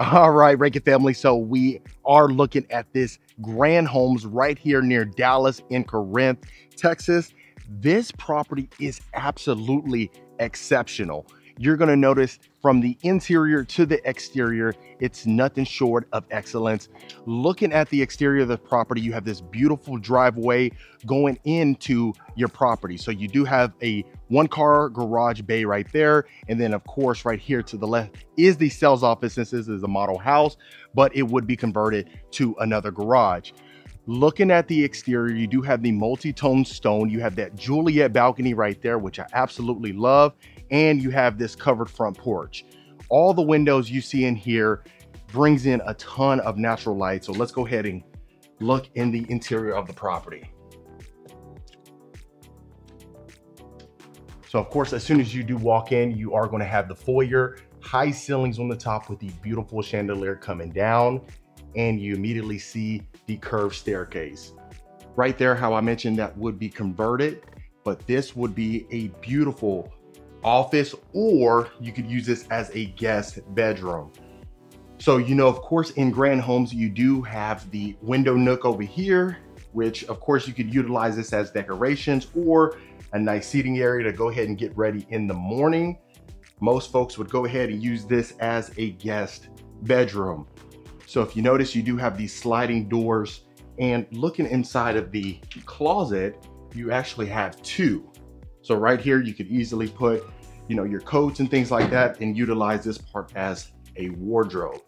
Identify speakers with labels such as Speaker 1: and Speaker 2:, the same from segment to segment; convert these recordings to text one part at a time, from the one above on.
Speaker 1: All right, Rankin family. So we are looking at this grand homes right here near Dallas in Corinth, Texas. This property is absolutely exceptional. You're going to notice from the interior to the exterior, it's nothing short of excellence. Looking at the exterior of the property, you have this beautiful driveway going into your property. So you do have a one-car garage bay right there. And then of course, right here to the left is the sales office, since this is a model house, but it would be converted to another garage. Looking at the exterior, you do have the multi-tone stone. You have that Juliet balcony right there, which I absolutely love. And you have this covered front porch. All the windows you see in here brings in a ton of natural light. So let's go ahead and look in the interior of the property. So of course, as soon as you do walk in, you are going to have the foyer, high ceilings on the top with the beautiful chandelier coming down, and you immediately see the curved staircase. Right there, how I mentioned that would be converted, but this would be a beautiful office, or you could use this as a guest bedroom. So, you know, of course, in grand homes, you do have the window nook over here, which of course you could utilize this as decorations or a nice seating area to go ahead and get ready in the morning. Most folks would go ahead and use this as a guest bedroom. So if you notice, you do have these sliding doors, and looking inside of the closet, you actually have two. So right here, you could easily put, you know, your coats and things like that and utilize this part as a wardrobe.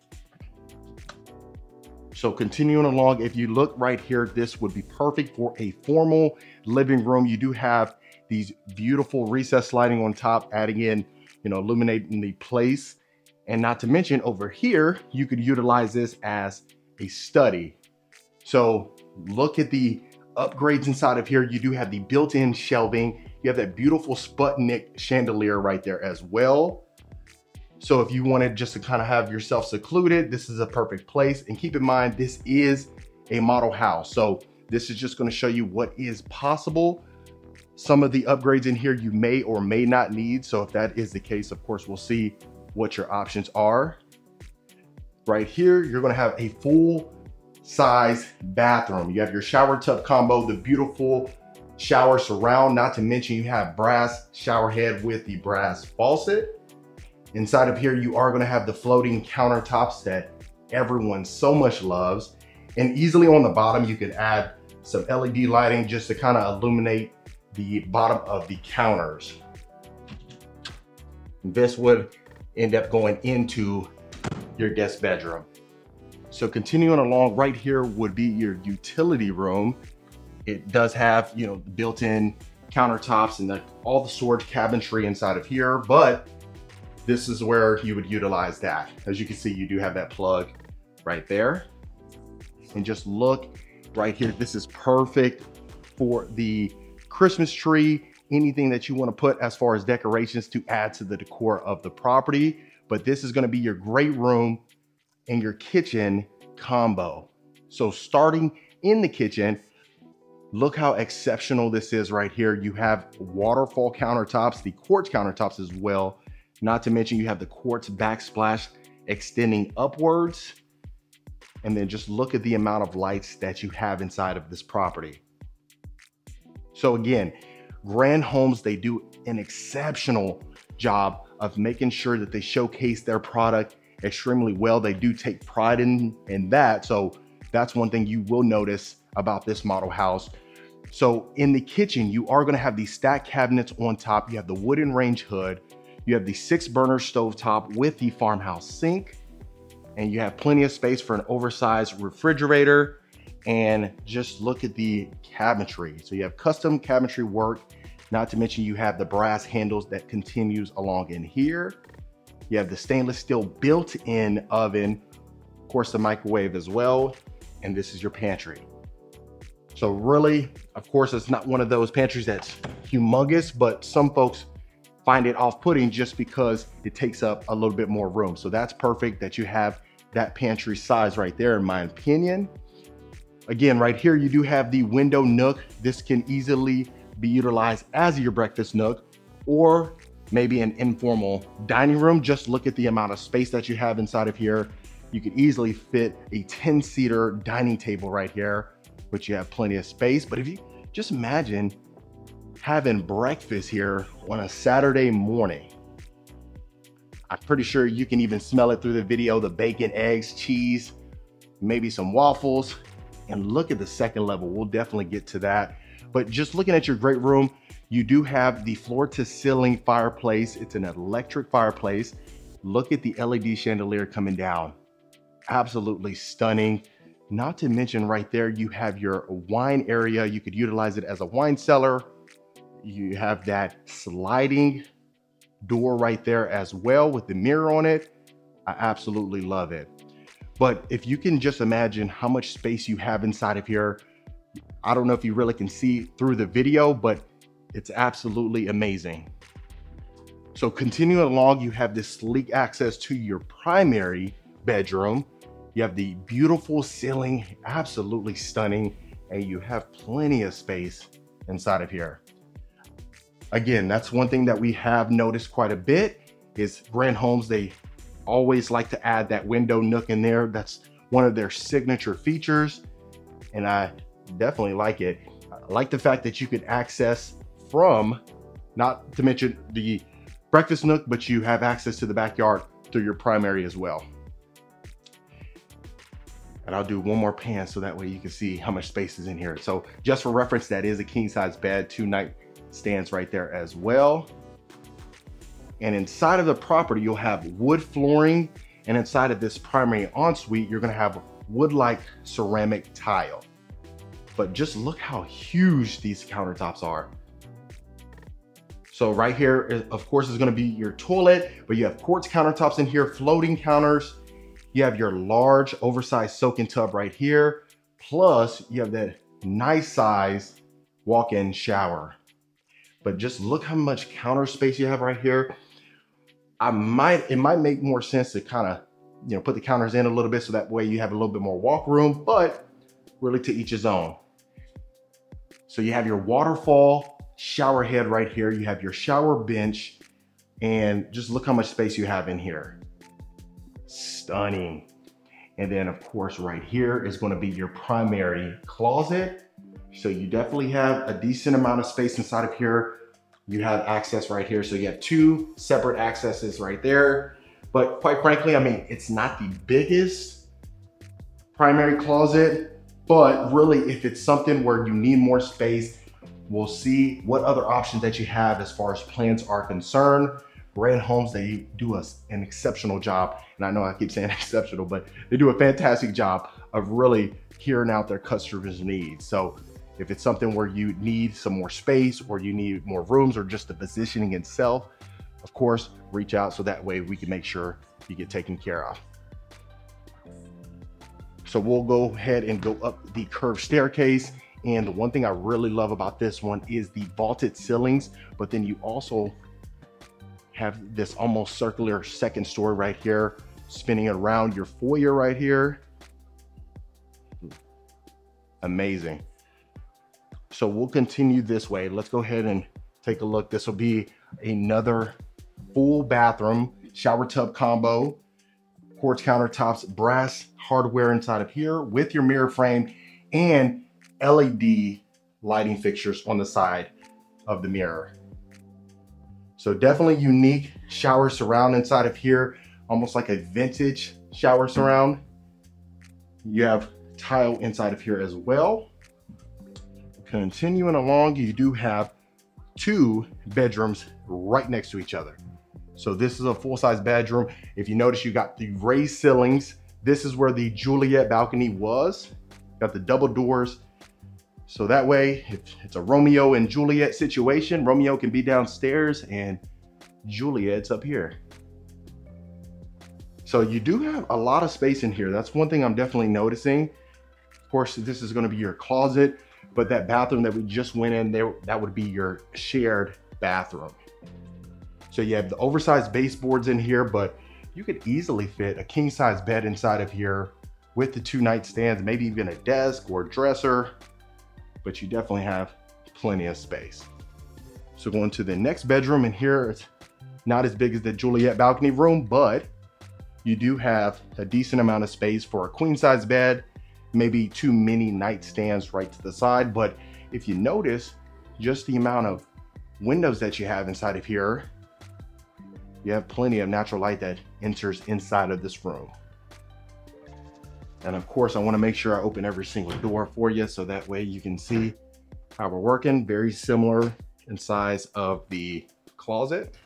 Speaker 1: So continuing along, if you look right here, this would be perfect for a formal living room. You do have these beautiful recessed lighting on top, adding in, you know, illuminating the place. And not to mention over here, you could utilize this as a study. So look at the upgrades inside of here. You do have the built-in shelving. You have that beautiful Sputnik chandelier right there as well. So if you wanted just to kind of have yourself secluded, this is a perfect place. And keep in mind, this is a model house. So this is just going to show you what is possible. Some of the upgrades in here you may or may not need. So if that is the case, of course, we'll see what your options are. Right here, you're going to have a full size bathroom. You have your shower tub combo, the beautiful shower surround, not to mention you have brass shower head with the brass faucet. Inside of here, you are going to have the floating countertops that everyone so much loves. And easily on the bottom, you could add some LED lighting just to kind of illuminate the bottom of the counters. This would end up going into your guest bedroom. So continuing along, right here would be your utility room. It does have, you know, built-in countertops and all the storage cabinetry inside of here, but this is where you would utilize that. As you can see, you do have that plug right there. And just look right here. This is perfect for the Christmas tree, anything that you want to put as far as decorations to add to the decor of the property. But this is going to be your great room and your kitchen combo. So starting in the kitchen, look how exceptional this is right here. You have waterfall countertops, the quartz countertops as well. Not to mention you have the quartz backsplash extending upwards. And then just look at the amount of lights that you have inside of this property. So again, grand homes, they do an exceptional job of making sure that they showcase their product extremely well. They do take pride in that. So that's one thing you will notice about this model house. So in the kitchen, you are going to have these stacked cabinets on top. You have the wooden range hood. You have the 6-burner stovetop with the farmhouse sink. And you have plenty of space for an oversized refrigerator. And just look at the cabinetry. So you have custom cabinetry work. Not to mention you have the brass handles that continues along in here. You have the stainless steel built-in oven, of course the microwave as well. And this is your pantry. So really, of course, it's not one of those pantries that's humongous, but some folks find it off-putting just because it takes up a little bit more room. So that's perfect that you have that pantry size right there, in my opinion. Again, right here, you do have the window nook. This can easily be utilized as your breakfast nook or maybe an informal dining room. Just look at the amount of space that you have inside of here. You could easily fit a 10-seater dining table right here, which you have plenty of space. But if you just imagine having breakfast here on a Saturday morning, I'm pretty sure you can even smell it through the video, the bacon, eggs, cheese, maybe some waffles. And look at the second level. We'll definitely get to that. But just looking at your great room, you do have the floor to ceiling fireplace. It's an electric fireplace. Look at the LED chandelier coming down. Absolutely stunning. Not to mention right there, you have your wine area. You could utilize it as a wine cellar. You have that sliding door right there as well with the mirror on it. I absolutely love it. But if you can just imagine how much space you have inside of here, I don't know if you really can see through the video, but it's absolutely amazing. So continuing along, you have this sleek access to your primary bedroom. You have the beautiful ceiling, absolutely stunning, and you have plenty of space inside of here. Again, that's one thing that we have noticed quite a bit is Grand Homes, they always like to add that window nook in there. That's one of their signature features, and I definitely like it. I like the fact that you could access from, not to mention the breakfast nook, but you have access to the backyard through your primary as well. And I'll do one more pan so that way you can see how much space is in here. So just for reference, that is a king size bed, 2 nightstands right there as well. And inside of the property, you'll have wood flooring. And inside of this primary ensuite, you're gonna have wood-like ceramic tile. But just look how huge these countertops are. So right here, of course, is gonna be your toilet, but you have quartz countertops in here, floating counters. You have your large oversized soaking tub right here. Plus you have that nice size walk-in shower. But just look how much counter space you have right here. It might make more sense to kind of, put the counters in a little bit so that way you have a little bit more walk room, but really to each his own. So you have your waterfall shower head right here. You have your shower bench, and just look how much space you have in here. Stunning. And then of course right here is going to be your primary closet. So you definitely have a decent amount of space inside of here. You have access right here. So you have 2 separate accesses right there. But quite frankly, I mean, it's not the biggest primary closet, but really if it's something where you need more space, we'll see what other options that you have as far as plans are concerned. Grand Homes, they do an exceptional job. And I know I keep saying exceptional, but they do a fantastic job of really hearing out their customers' needs. So if it's something where you need some more space or you need more rooms or just the positioning itself, of course, reach out so that way we can make sure you get taken care of. So we'll go ahead and go up the curved staircase. And the one thing I really love about this one is the vaulted ceilings, but then you also have this almost circular second story right here, spinning around your foyer right here. Amazing. So we'll continue this way. Let's go ahead and take a look. This will be another full bathroom, shower tub combo, quartz countertops, brass hardware inside of here with your mirror frame and LED lighting fixtures on the side of the mirror. So definitely unique shower surround inside of here, almost like a vintage shower surround. You have tile inside of here as well. Continuing along, you do have 2 bedrooms right next to each other. So this is a full-size bedroom. If you notice, you got the raised ceilings. This is where the Juliet balcony was. Got the double doors. So that way, if it's a Romeo and Juliet situation, Romeo can be downstairs and Juliet's up here. So you do have a lot of space in here. That's one thing I'm definitely noticing. Of course, this is going to be your closet, but that bathroom that we just went in there, that would be your shared bathroom. So you have the oversized baseboards in here, but you could easily fit a king size bed inside of here with the 2 nightstands, maybe even a desk or dresser, but you definitely have plenty of space. So going to the next bedroom, and here it's not as big as the Juliet balcony room, but you do have a decent amount of space for a queen size bed, maybe 2 mini nightstands right to the side. But if you notice just the amount of windows that you have inside of here, you have plenty of natural light that enters inside of this room. And of course, I want to make sure I open every single door for you so that way you can see how we're working. Very similar in size of the closet.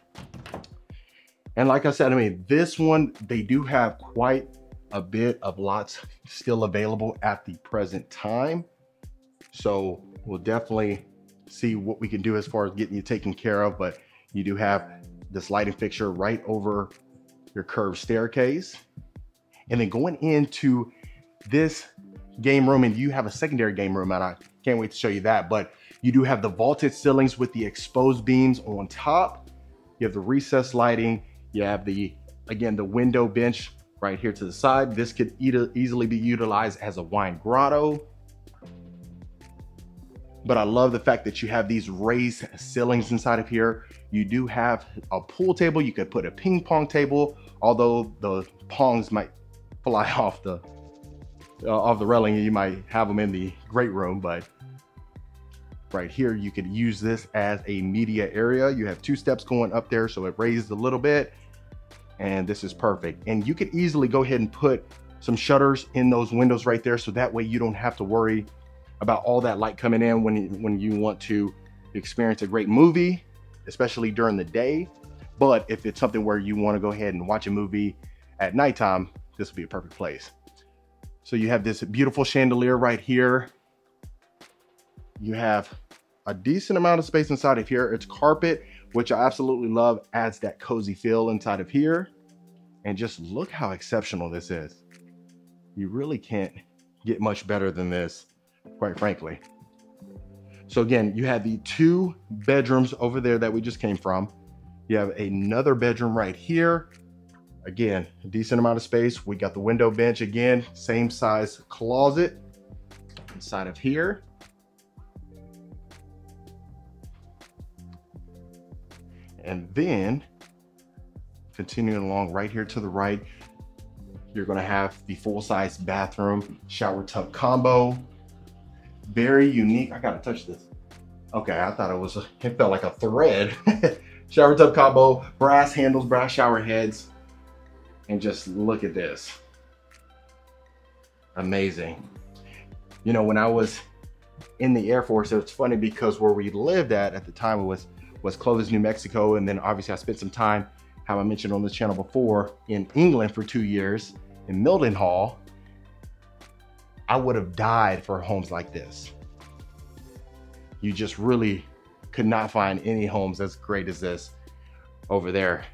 Speaker 1: And like I said, I mean, this one, they do have quite a bit of lots still available at the present time. So we'll definitely see what we can do as far as getting you taken care of. But you do have this lighting fixture right over your curved staircase. And then going into this game room, and you have a secondary game room, and I can't wait to show you that, but you do have the vaulted ceilings with the exposed beams on top. You have the recessed lighting. You have the, again, the window bench right here to the side. This could easily be utilized as a wine grotto. But I love the fact that you have these raised ceilings inside of here. You do have a pool table. You could put a ping pong table, although the pongs might fly off the railing. You might have them in the great room, but right here, you could use this as a media area. You have 2 steps going up there, so it raised a little bit, and this is perfect. And you could easily go ahead and put some shutters in those windows right there, so that way you don't have to worry about all that light coming in when you want to experience a great movie, especially during the day. But if it's something where you want to go ahead and watch a movie at nighttime, this will be a perfect place. So you have this beautiful chandelier right here. You have a decent amount of space inside of here. It's carpet, which I absolutely love, adds that cozy feel inside of here. And just look how exceptional this is. You really can't get much better than this, quite frankly. So again, you have the 2 bedrooms over there that we just came from. You have another bedroom right here. Again, a decent amount of space. We got the window bench again, same size closet inside of here. And then continuing along right here to the right, you're gonna have the full-size bathroom, shower tub combo. Very unique. I gotta touch this. Okay, I thought it felt like a thread. Shower tub combo, brass handles, brass shower heads. And just look at this. Amazing. You know, when I was in the Air Force, it was funny because where we lived at the time was Clovis, New Mexico. And then obviously I spent some time, how I mentioned on this channel before, in England for 2 years in Mildenhall. I would have died for homes like this. You just really could not find any homes as great as this over there,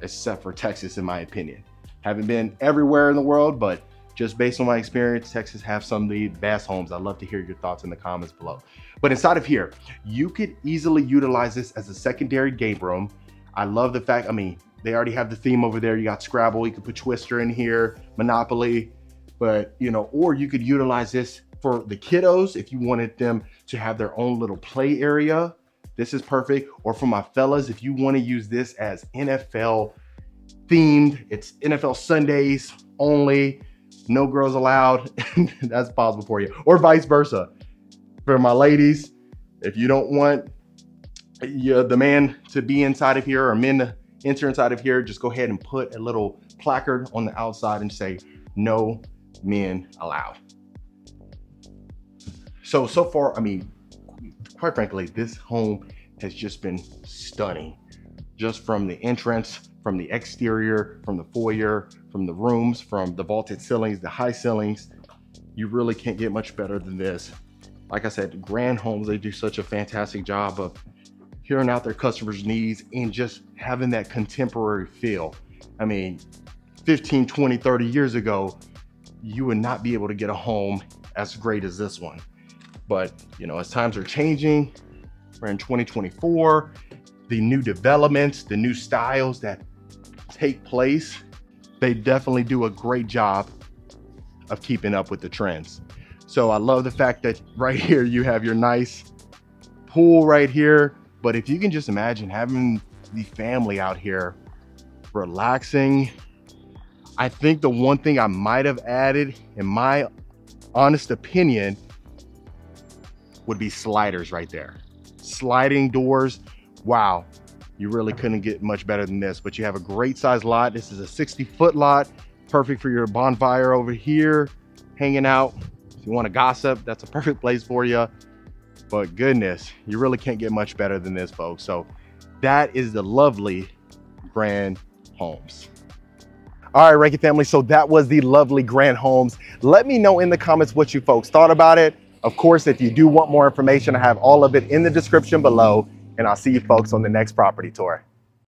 Speaker 1: except for Texas, in my opinion. Haven't been everywhere in the world, but just based on my experience, Texas have some of the best homes. I'd love to hear your thoughts in the comments below. But inside of here, you could easily utilize this as a secondary game room. I love the fact, I mean, they already have the theme over there. You got Scrabble, you could put Twister in here, Monopoly, but you know, or you could utilize this for the kiddos if you wanted them to have their own little play area. This is perfect. Or for my fellas, if you want to use this as NFL themed, it's NFL Sundays only, no girls allowed. That's possible for you, or vice versa. For my ladies, if you don't want the man to be inside of here or men to enter inside of here, just go ahead and put a little placard on the outside and say no men allowed. So far, I mean, quite frankly, this home has just been stunning. Just from the entrance, from the exterior, from the foyer, from the rooms, from the vaulted ceilings, the high ceilings, you really can't get much better than this. Like I said, Grand Homes, they do such a fantastic job of hearing out their customers' needs and just having that contemporary feel. I mean, 15, 20, 30 years ago, you would not be able to get a home as great as this one. But, you know, as times are changing, we're in 2024, the new developments, the new styles that take place, they definitely do a great job of keeping up with the trends. So I love the fact that right here you have your nice pool right here. But if you can just imagine having the family out here relaxing I think the one thing I might have added, in my honest opinion, would be sliders right there. Sliding doors, wow, you really couldn't get much better than this. But you have a great size lot. This is a 60-foot lot, perfect for your bonfire over here, hanging out. If you want to gossip, that's a perfect place for you. But goodness, you really can't get much better than this, folks. So that is the lovely Grand Homes. All right, Reiki family, so that was the lovely Grand Homes. Let me know in the comments what you folks thought about it. Of course, if you do want more information, I have all of it in the description below, and I'll see you folks on the next property tour.